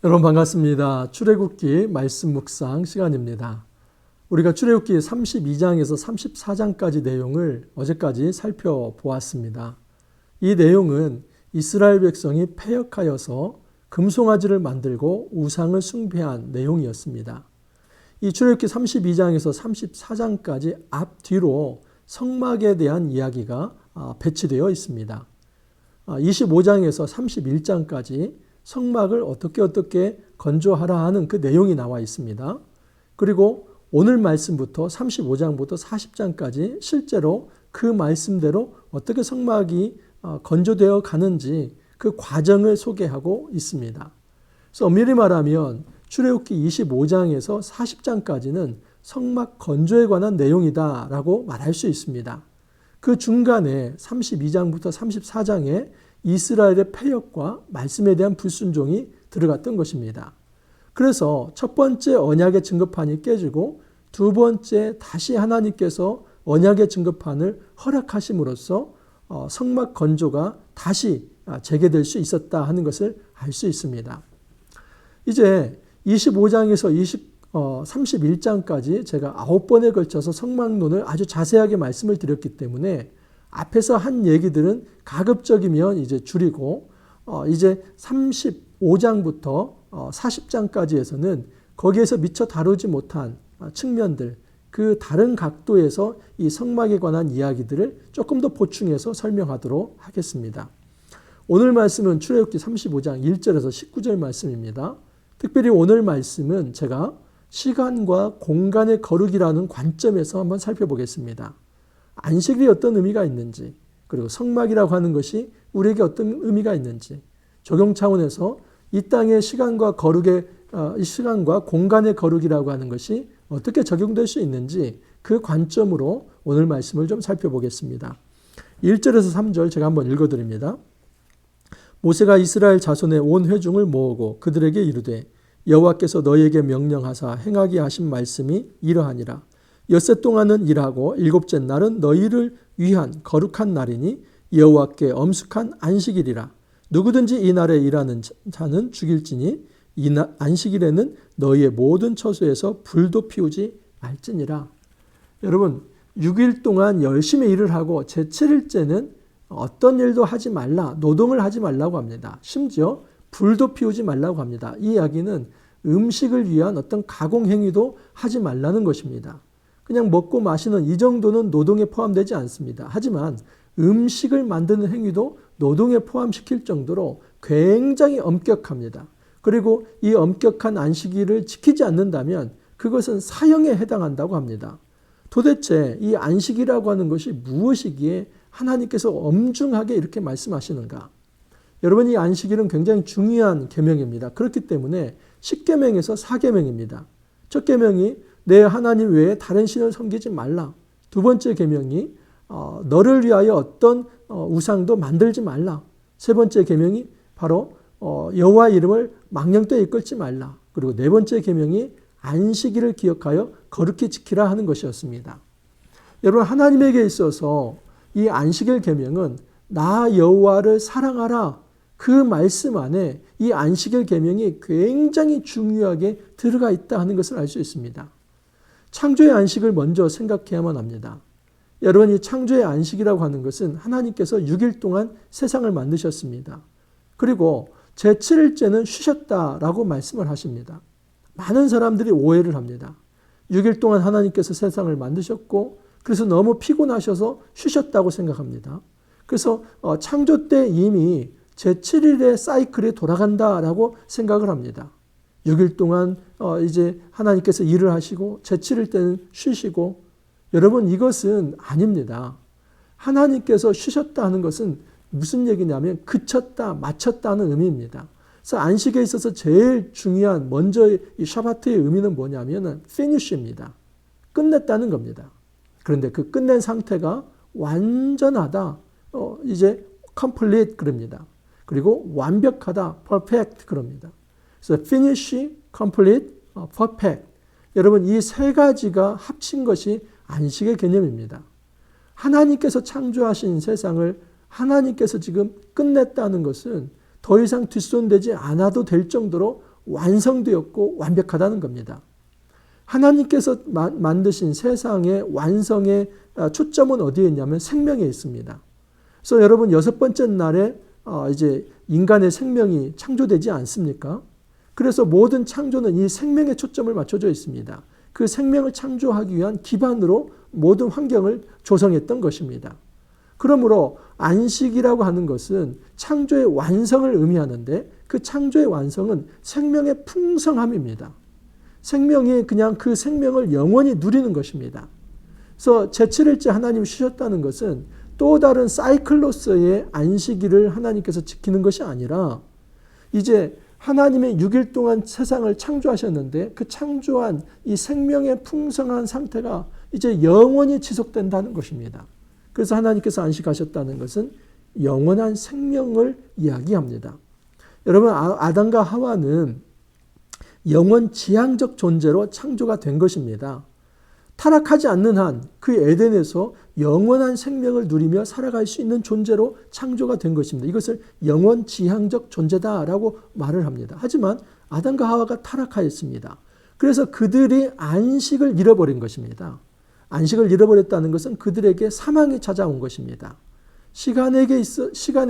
여러분 반갑습니다. 출애굽기 말씀 묵상 시간입니다. 우리가 출애굽기 32장에서 34장까지 내용을 어제까지 살펴보았습니다. 이 내용은 이스라엘 백성이 패역하여서 금송아지를 만들고 우상을 숭배한 내용이었습니다. 이 출애굽기 32장에서 34장까지 앞뒤로 성막에 대한 이야기가 배치되어 있습니다. 25장에서 31장까지 성막을 어떻게 건조하라 하는 그 내용이 나와 있습니다. 그리고 오늘 말씀부터 35장부터 40장까지 실제로 그 말씀대로 어떻게 성막이 건조되어 가는지 그 과정을 소개하고 있습니다. 그래서 엄밀히 말하면 출애굽기 25장에서 40장까지는 성막 건조에 관한 내용이다라고 말할 수 있습니다. 그 중간에 32장부터 34장에 이스라엘의 패역과 말씀에 대한 불순종이 들어갔던 것입니다. 그래서 첫 번째 언약의 증거판이 깨지고 두 번째 다시 하나님께서 언약의 증거판을 허락하심으로써 성막 건조가 다시 재개될 수 있었다 하는 것을 알 수 있습니다. 이제 25장에서 31장까지 제가 9번에 걸쳐서 성막론을 아주 자세하게 말씀을 드렸기 때문에 앞에서 한 얘기들은 가급적이면 이제 줄이고 이제 35장부터 40장까지에서는 거기에서 미처 다루지 못한 측면들, 그 다른 각도에서 이 성막에 관한 이야기들을 조금 더 보충해서 설명하도록 하겠습니다. 오늘 말씀은 출애굽기 35장 1절에서 19절 말씀입니다. 특별히 오늘 말씀은 제가 시간과 공간의 거룩이라는 관점에서 한번 살펴보겠습니다. 안식일이 어떤 의미가 있는지, 그리고 성막이라고 하는 것이 우리에게 어떤 의미가 있는지, 적용 차원에서 이 땅의 시간과 공간의 거룩이라고 하는 것이 어떻게 적용될 수 있는지 그 관점으로 오늘 말씀을 좀 살펴보겠습니다. 1절에서 3절 제가 한번 읽어드립니다. 모세가 이스라엘 자손의 온 회중을 모으고 그들에게 이르되 여호와께서 너희에게 명령하사 행하게 하신 말씀이 이러하니라. 엿새 동안은 일하고 일곱째 날은 너희를 위한 거룩한 날이니 여호와께 엄숙한 안식일이라. 누구든지 이 날에 일하는 자는 죽일지니 이 안식일에는 너희의 모든 처소에서 불도 피우지 말지니라. 여러분 6일 동안 열심히 일을 하고 제7일째는 어떤 일도 하지 말라, 노동을 하지 말라고 합니다. 심지어 불도 피우지 말라고 합니다. 이 이야기는 음식을 위한 어떤 가공 행위도 하지 말라는 것입니다. 그냥 먹고 마시는 이 정도는 노동에 포함되지 않습니다. 하지만 음식을 만드는 행위도 노동에 포함시킬 정도로 굉장히 엄격합니다. 그리고 이 엄격한 안식일을 지키지 않는다면 그것은 사형에 해당한다고 합니다. 도대체 이 안식이라고 하는 것이 무엇이기에 하나님께서 엄중하게 이렇게 말씀하시는가? 여러분 이 안식일은 굉장히 중요한 계명입니다. 그렇기 때문에 10계명에서 4계명입니다. 첫 계명이 내 하나님 외에 다른 신을 섬기지 말라. 두 번째 계명이 너를 위하여 어떤 우상도 만들지 말라. 세 번째 계명이 바로 여호와 이름을 망령되이 이끌지 말라. 그리고 네 번째 계명이 안식일을 기억하여 거룩히 지키라 하는 것이었습니다. 여러분 하나님에게 있어서 이 안식일 계명은 나 여호와를 사랑하라. 그 말씀 안에 이 안식일 계명이 굉장히 중요하게 들어가 있다 하는 것을 알 수 있습니다. 창조의 안식을 먼저 생각해야만 합니다. 여러분 이 창조의 안식이라고 하는 것은 하나님께서 6일 동안 세상을 만드셨습니다. 그리고 제7일째는 쉬셨다라고 말씀을 하십니다. 많은 사람들이 오해를 합니다. 6일 동안 하나님께서 세상을 만드셨고 그래서 너무 피곤하셔서 쉬셨다고 생각합니다. 그래서 창조 때 이미 제7일의 사이클이 돌아간다라고 생각을 합니다. 6일 동안 이제 하나님께서 일을 하시고 제7일 때는 쉬시고 여러분 이것은 아닙니다. 하나님께서 쉬셨다 하는 것은 무슨 얘기냐면 그쳤다, 마쳤다는 의미입니다. 그래서 안식에 있어서 제일 중요한 먼저 이 샤바트의 의미는 뭐냐면 finish입니다. 끝냈다는 겁니다. 그런데 그 끝낸 상태가 완전하다, 이제 complete 그럽니다. 그리고 완벽하다, perfect 그럽니다. 그래서 finish, complete, perfect. 여러분 이 세 가지가 합친 것이 안식의 개념입니다. 하나님께서 창조하신 세상을 하나님께서 지금 끝냈다는 것은 더 이상 뒷손대지 않아도 될 정도로 완성되었고 완벽하다는 겁니다. 하나님께서 만드신 세상의 완성의 초점은 어디에 있냐면 생명에 있습니다. 그래서 여러분 6번째 날에 이제 인간의 생명이 창조되지 않습니까? 그래서 모든 창조는 이 생명에 초점을 맞춰져 있습니다. 그 생명을 창조하기 위한 기반으로 모든 환경을 조성했던 것입니다. 그러므로 안식이라고 하는 것은 창조의 완성을 의미하는데 그 창조의 완성은 생명의 풍성함입니다. 생명이 그냥 그 생명을 영원히 누리는 것입니다. 그래서 제7일째 하나님이 쉬셨다는 것은 또 다른 사이클로서의 안식일을 하나님께서 지키는 것이 아니라 이제 하나님의 6일 동안 세상을 창조하셨는데 그 창조한 이 생명의 풍성한 상태가 이제 영원히 지속된다는 것입니다. 그래서 하나님께서 안식하셨다는 것은 영원한 생명을 이야기합니다. 여러분, 아담과 하와는 영원 지향적 존재로 창조가 된 것입니다. 타락하지 않는 한 그 에덴에서 영원한 생명을 누리며 살아갈 수 있는 존재로 창조가 된 것입니다. 이것을 영원 지향적 존재다라고 말을 합니다. 하지만 아담과 하와가 타락하였습니다. 그래서 그들이 안식을 잃어버린 것입니다. 안식을 잃어버렸다는 것은 그들에게 사망이 찾아온 것입니다. 시간에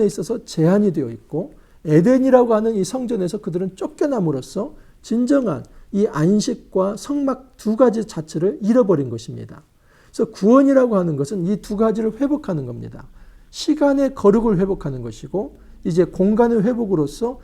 있어서 제한이 되어 있고 에덴이라고 하는 이 성전에서 그들은 쫓겨남으로써 진정한 이 안식과 성막 두 가지 자체를 잃어버린 것입니다. 그래서 구원이라고 하는 것은 이 두 가지를 회복하는 겁니다. 시간의 거룩을 회복하는 것이고 이제 공간의 회복으로서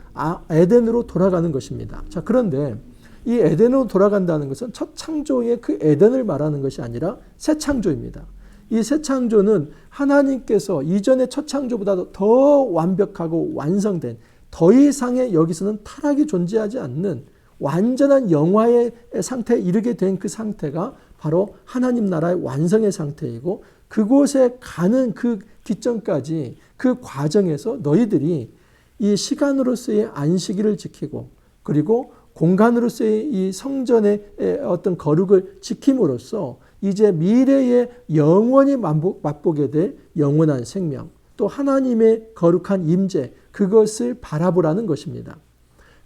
에덴으로 돌아가는 것입니다. 자, 그런데 이 에덴으로 돌아간다는 것은 첫 창조의 그 에덴을 말하는 것이 아니라 새 창조입니다. 이 새 창조는 하나님께서 이전의 첫 창조보다도 더 완벽하고 완성된 더 이상의 여기서는 타락이 존재하지 않는 완전한 영화의 상태에 이르게 된 그 상태가 바로 하나님 나라의 완성의 상태이고 그곳에 가는 그 기점까지 그 과정에서 너희들이 이 시간으로서의 안식일을 지키고 그리고 공간으로서의 이 성전의 어떤 거룩을 지킴으로써 이제 미래에 영원히 맛보게 될 영원한 생명 또 하나님의 거룩한 임재 그것을 바라보라는 것입니다.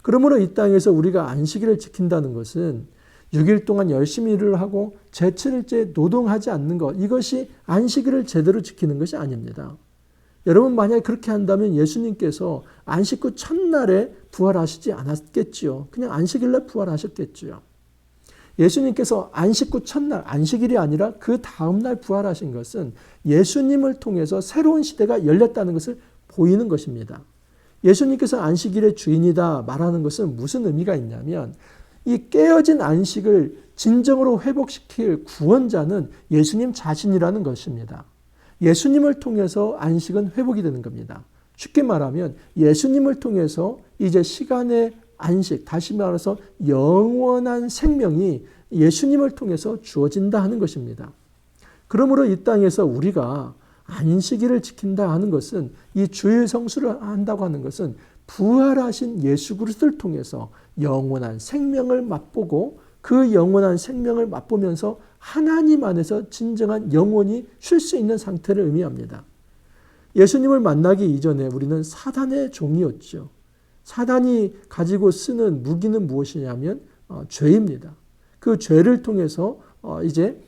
그러므로 이 땅에서 우리가 안식일을 지킨다는 것은 6일 동안 열심히 일을 하고 제7일째 노동하지 않는 것 이것이 안식일을 제대로 지키는 것이 아닙니다. 여러분 만약에 그렇게 한다면 예수님께서 안식 후 첫날에 부활하시지 않았겠지요. 그냥 안식일날 부활하셨겠지요. 예수님께서 안식 후 첫날 안식일이 아니라 그 다음날 부활하신 것은 예수님을 통해서 새로운 시대가 열렸다는 것을 보이는 것입니다. 예수님께서 안식일의 주인이다 말하는 것은 무슨 의미가 있냐면 이 깨어진 안식을 진정으로 회복시킬 구원자는 예수님 자신이라는 것입니다. 예수님을 통해서 안식은 회복이 되는 겁니다. 쉽게 말하면 예수님을 통해서 이제 시간의 안식, 다시 말해서 영원한 생명이 예수님을 통해서 주어진다 하는 것입니다. 그러므로 이 땅에서 우리가 안식일을 지킨다 하는 것은 이 주일 성수를 한다고 하는 것은 부활하신 예수 그리스도를 통해서 영원한 생명을 맛보고 그 영원한 생명을 맛보면서 하나님 안에서 진정한 영원히 쉴 수 있는 상태를 의미합니다. 예수님을 만나기 이전에 우리는 사단의 종이었죠. 사단이 가지고 쓰는 무기는 무엇이냐면 죄입니다. 그 죄를 통해서 이제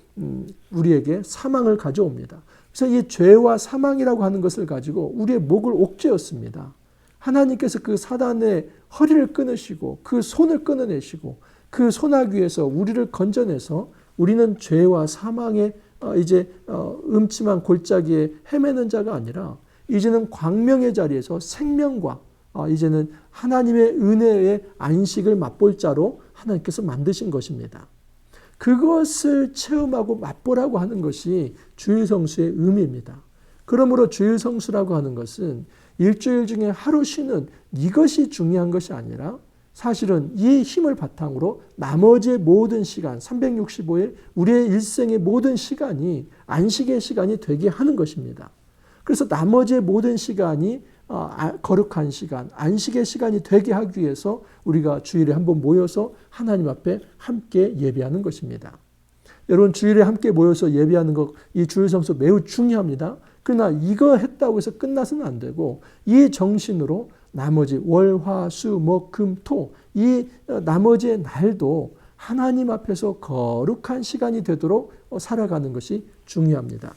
우리에게 사망을 가져옵니다. 그래서 이 죄와 사망이라고 하는 것을 가지고 우리의 목을 옥죄었습니다. 하나님께서 그 사단의 허리를 끊으시고 그 손을 끊어내시고 그 소나귀에서 우리를 건져내서 우리는 죄와 사망의 이제 음침한 골짜기에 헤매는 자가 아니라 이제는 광명의 자리에서 생명과 이제는 하나님의 은혜의 안식을 맛볼 자로 하나님께서 만드신 것입니다. 그것을 체험하고 맛보라고 하는 것이 주일 성수의 의미입니다. 그러므로 주일 성수라고 하는 것은 일주일 중에 하루 쉬는 이것이 중요한 것이 아니라 사실은 이 힘을 바탕으로 나머지의 모든 시간 365일 우리의 일생의 모든 시간이 안식의 시간이 되게 하는 것입니다. 그래서 나머지의 모든 시간이 거룩한 시간, 안식의 시간이 되게 하기 위해서 우리가 주일에 한번 모여서 하나님 앞에 함께 예배하는 것입니다. 여러분 주일에 함께 모여서 예배하는 것, 이 주일 성수 매우 중요합니다. 그러나 이거 했다고 해서 끝나서는 안 되고 이 정신으로 나머지 월, 화, 수, 목, 금, 토 이 나머지의 날도 하나님 앞에서 거룩한 시간이 되도록 살아가는 것이 중요합니다.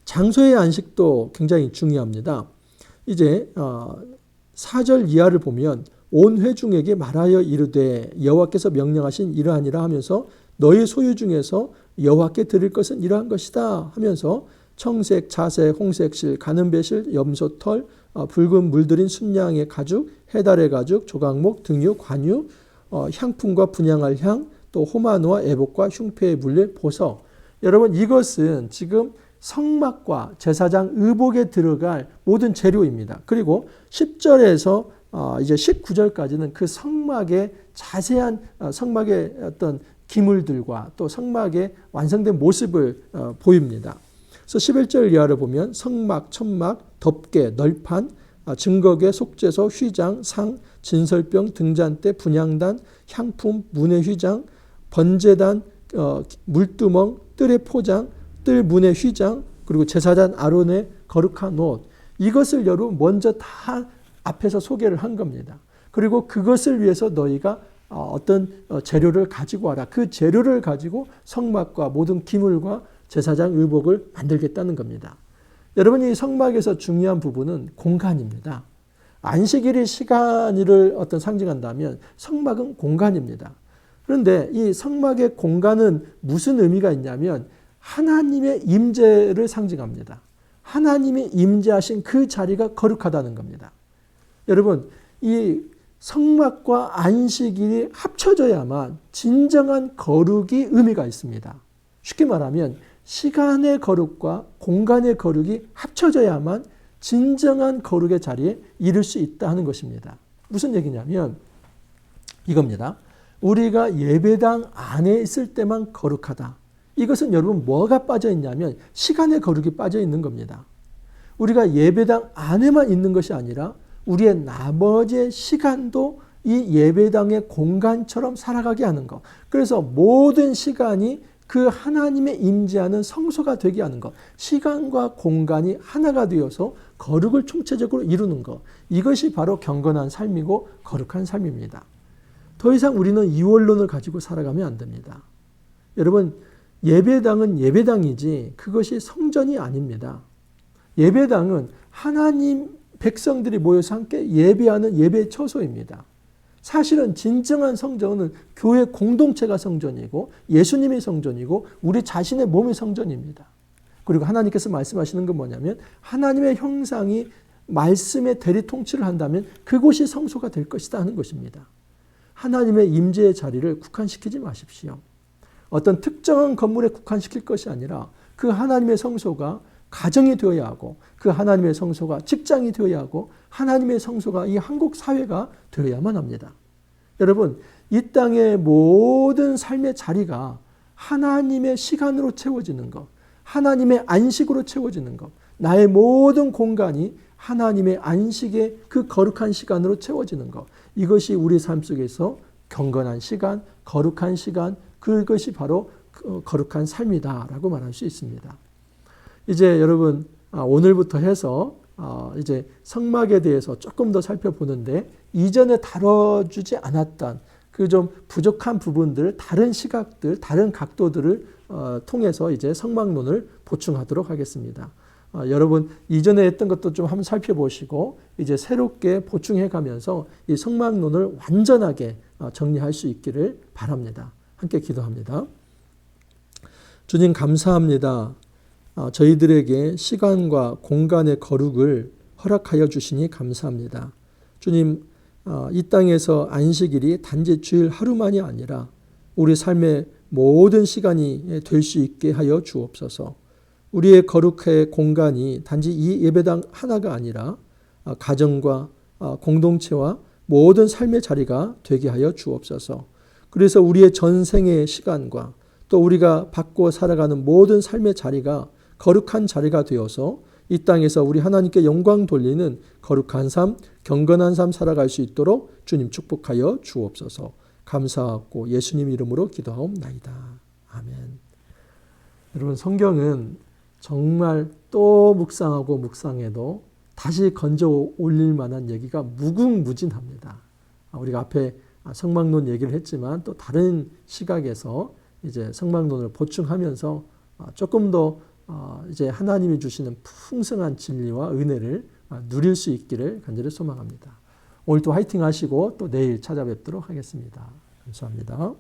장소의 안식도 굉장히 중요합니다. 이제 4절 이하를 보면 온 회중에게 말하여 이르되 여호와께서 명령하신 이러하니라 하면서 너희 소유 중에서 여호와께 드릴 것은 이러한 것이다 하면서 청색, 자색, 홍색 실, 가는 배실, 염소 털, 붉은 물들인 순양의 가죽, 해달의 가죽, 조각목, 등유, 관유, 향품과 분향할 향, 또 호마노와 애복과 흉패의 물릴 보석. 여러분 이것은 지금 성막과 제사장 의복에 들어갈 모든 재료입니다. 그리고 10절에서 이제 19절까지는 그 성막의 자세한 성막의 어떤 기물들과 또 성막의 완성된 모습을 보입니다. 그래서 11절 이하를 보면 성막, 천막, 덮개, 널판, 증거계, 속죄소, 휘장, 상, 진설병, 등잔대, 분향단, 향품, 문의 휘장, 번제단, 물두멍, 뜰의 포장, 뜰 문의 휘장, 그리고 제사장 아론의 거룩한 옷. 이것을 여러분 먼저 다 앞에서 소개를 한 겁니다. 그리고 그것을 위해서 너희가 어떤 재료를 가지고 와라. 그 재료를 가지고 성막과 모든 기물과 제사장 의복을 만들겠다는 겁니다. 여러분 이 성막에서 중요한 부분은 공간입니다. 안식일이 시간을 어떤 상징한다면 성막은 공간입니다. 그런데 이 성막의 공간은 무슨 의미가 있냐면 하나님의 임재를 상징합니다. 하나님이 임재하신 그 자리가 거룩하다는 겁니다. 여러분 이 성막과 안식일이 합쳐져야만 진정한 거룩이 의미가 있습니다. 쉽게 말하면 시간의 거룩과 공간의 거룩이 합쳐져야만 진정한 거룩의 자리에 이를 수 있다 하는 것입니다. 무슨 얘기냐면 이겁니다. 우리가 예배당 안에 있을 때만 거룩하다. 이것은 여러분 뭐가 빠져 있냐면 시간의 거룩이 빠져 있는 겁니다. 우리가 예배당 안에만 있는 것이 아니라 우리의 나머지 시간도 이 예배당의 공간처럼 살아가게 하는 것. 그래서 모든 시간이 그 하나님의 임재하는 성소가 되게 하는 것. 시간과 공간이 하나가 되어서 거룩을 총체적으로 이루는 것. 이것이 바로 경건한 삶이고 거룩한 삶입니다. 더 이상 우리는 이원론을 가지고 살아가면 안 됩니다. 여러분 예배당은 예배당이지 그것이 성전이 아닙니다. 예배당은 하나님 백성들이 모여서 함께 예배하는 예배 처소입니다. 사실은 진정한 성전은 교회 공동체가 성전이고 예수님이 성전이고 우리 자신의 몸이 성전입니다. 그리고 하나님께서 말씀하시는 건 뭐냐면 하나님의 형상이 말씀의 대리 통치를 한다면 그곳이 성소가 될 것이다 하는 것입니다. 하나님의 임재의 자리를 국한시키지 마십시오. 어떤 특정한 건물에 국한시킬 것이 아니라 그 하나님의 성소가 가정이 되어야 하고 그 하나님의 성소가 직장이 되어야 하고 하나님의 성소가 이 한국 사회가 되어야만 합니다. 여러분 이 땅의 모든 삶의 자리가 하나님의 시간으로 채워지는 것, 하나님의 안식으로 채워지는 것, 나의 모든 공간이 하나님의 안식의 그 거룩한 시간으로 채워지는 것, 이것이 우리 삶 속에서 경건한 시간, 거룩한 시간, 그것이 바로 거룩한 삶이다라고 말할 수 있습니다. 이제 여러분 오늘부터 해서 이제 성막에 대해서 조금 더 살펴보는데 이전에 다뤄주지 않았던 그 좀 부족한 부분들, 다른 시각들, 다른 각도들을 통해서 이제 성막론을 보충하도록 하겠습니다. 여러분 이전에 했던 것도 좀 한번 살펴보시고 이제 새롭게 보충해 가면서 이 성막론을 완전하게 정리할 수 있기를 바랍니다. 함께 기도합니다. 주님 감사합니다. 저희들에게 시간과 공간의 거룩을 허락하여 주시니 감사합니다. 주님, 이 땅에서 안식일이 단지 주일 하루만이 아니라 우리 삶의 모든 시간이 될 수 있게 하여 주옵소서. 우리의 거룩의 공간이 단지 이 예배당 하나가 아니라 가정과 공동체와 모든 삶의 자리가 되게 하여 주옵소서. 그래서 우리의 전생의 시간과 또 우리가 받고 살아가는 모든 삶의 자리가 거룩한 자리가 되어서 이 땅에서 우리 하나님께 영광 돌리는 거룩한 삶, 경건한 삶 살아갈 수 있도록 주님 축복하여 주옵소서. 감사하고 예수님 이름으로 기도하옵나이다. 아멘. 여러분 성경은 정말 또 묵상하고 묵상해도 다시 건져 올릴 만한 얘기가 무궁무진합니다. 우리가 앞에 성막론 얘기를 했지만 또 다른 시각에서 이제 성막론을 보충하면서 조금 더 이제 하나님이 주시는 풍성한 진리와 은혜를 누릴 수 있기를 간절히 소망합니다. 오늘도 화이팅 하시고 또 내일 찾아뵙도록 하겠습니다. 감사합니다.